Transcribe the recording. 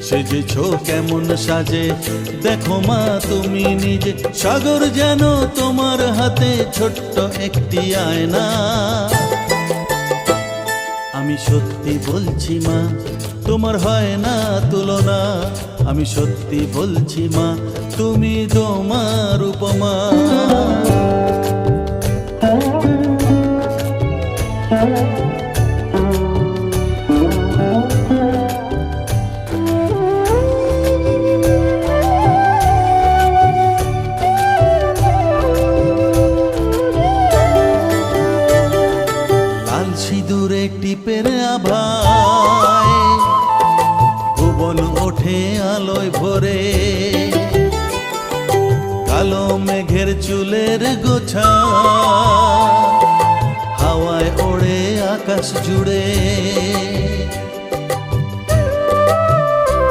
সেজেছ কেমন সাজে দেখো মা তুমি নিজে, সাগর যেন তোমার হাতে ছোট্ট একটি আয়না। আমি সত্যি বলছি মা তোমার হয় না তুলনা, আমি সত্যি বলছি মা তুমি তোমার উপমা। লাল সিঁদুরে টিপের আভায় ভুবন ওঠে আলোয় ভরে, কালো মেঘের চুলের গোছা হাওয়ায় ওড়ে আকাশ জুড়ে।